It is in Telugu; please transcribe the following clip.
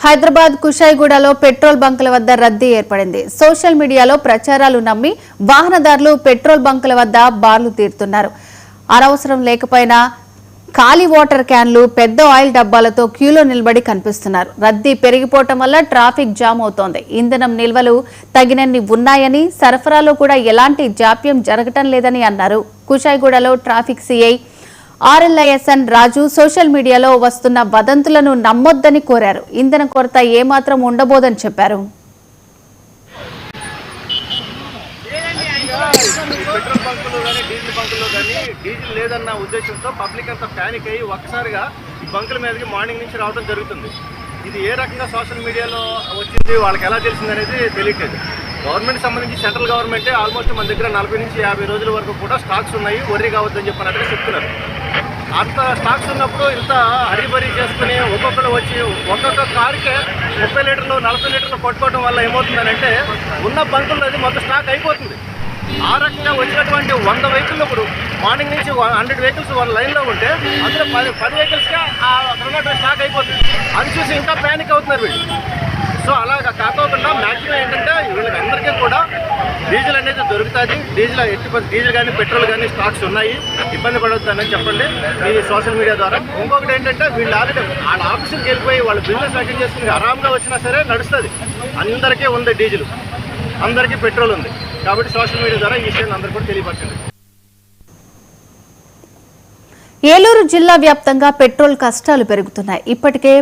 హైదరాబాద్ కుషాయిగూడలో పెట్రోల్ బంకుల వద్ద రద్దీ ఏర్పడింది. సోషల్ మీడియాలో ప్రచారాలు నమ్మి వాహనదారులు పెట్రోల్ బంకుల వద్ద బార్లు తీరుతున్నారు. అనవసరం లేకపోయినా ఖాళీ వాటర్ క్యాన్లు, పెద్ద ఆయిల్ డబ్బాలతో క్యూలో నిలబడి కనిపిస్తున్నారు. రద్దీ పెరిగిపోవటం వల్ల ట్రాఫిక్ జామ్ అవుతోంది. ఇంధనం నిల్వలు తగినన్ని ఉన్నాయని, సరఫరాలో కూడా ఎలాంటి జాప్యం జరగటం లేదని అన్నారు. కుషాయిగూడలో ట్రాఫిక్ సిఐ ఆర్ఎల్ఐఎస్ఎన్ రాజు సోషల్ మీడియాలో వస్తున్న వదంతులను నమ్మొద్దని కోరారు. ఇంధన కొరత ఏమాత్రం ఉండబోదని చెప్పారు. పెట్రోల్ బంకులు కానీ డీజిల్ బంకుల్లో కానీ డీజిల్ లేదన్న ఉద్దేశంతో పబ్లిక్ అంతా ప్యానిక్ అయ్యి ఒక్కసారిగా ఈ బంకుల మీదకి మార్నింగ్ నుంచి రావడం జరుగుతుంది. ఇది ఏ రకంగా సోషల్ మీడియాలో వచ్చింది, వాళ్ళకి ఎలా తెలిసింది అనేది తెలియట్లేదు. గవర్నమెంట్ సంబంధించి సెంట్రల్ గవర్నమెంటే ఆల్మోస్ట్ మన దగ్గర 40 నుంచి 50 రోజుల వరకు కూడా స్టాక్స్ ఉన్నాయి, వర్రీ కావద్దని చెప్పినట్టుగా చెప్తున్నారు. అంత స్టాక్స్ ఉన్నప్పుడు ఇంత హరీబరీ చేసుకుని ఒక్కొక్కరు వచ్చి ఒక్కొక్క కారుకే 30 లీటర్లు 40 లీటర్లు కొట్టుకోవడం వల్ల ఏమవుతుందనంటే ఉన్న బంకుల్లో అది మొత్తం స్టాక్ అయిపోతుంది. ఆ రకంగా వచ్చినటువంటి 100 వెహికల్ ఇప్పుడు మార్నింగ్ నుంచి 100 వెహికల్స్ వన్ లైన్లో ఉంటే అందులో 10 వెహికల్స్గా అక్కడ ఉన్నటువంటి స్టాక్ అయిపోతుంది. అది చూసి ఇంకా ప్యానిక్ అవుతున్నారు వీళ్ళు. సో అలాగా కాకోకుండా మ్యాక్సిమం ఏంటంటే వీళ్ళకి అందరికీ కూడా డీజిల్ అనేది దొరుకుతుంది. డీజిల్ కానీ పెట్రోల్ కానీ స్టాక్స్ ఉన్నాయి, ఇబ్బంది పడవద్దని చెప్పండి ఈ సోషల్ మీడియా ద్వారా. ఇంకొకటి ఏంటంటే వీళ్ళు ఆల్రెడీ వాళ్ళ ఆఫీసుకి వెళ్ళిపోయి వాళ్ళ బిజినెస్ అటెండ్ చేసుకుని ఆరాంగా వచ్చినా సరే నడుస్తుంది. అందరికీ ఉంది డీజిల్, అందరికీ పెట్రోల్ ఉంది. కాబట్టి సోషల్ మీడియా ద్వారా ఈ విషయాన్ని అందరూ కూడా తెలియపరచండి. ఏలూరు జిల్లా వ్యాప్తంగా పెట్రోల్ కష్టాలు పెరుగుతున్నాయి. ఇప్పటికే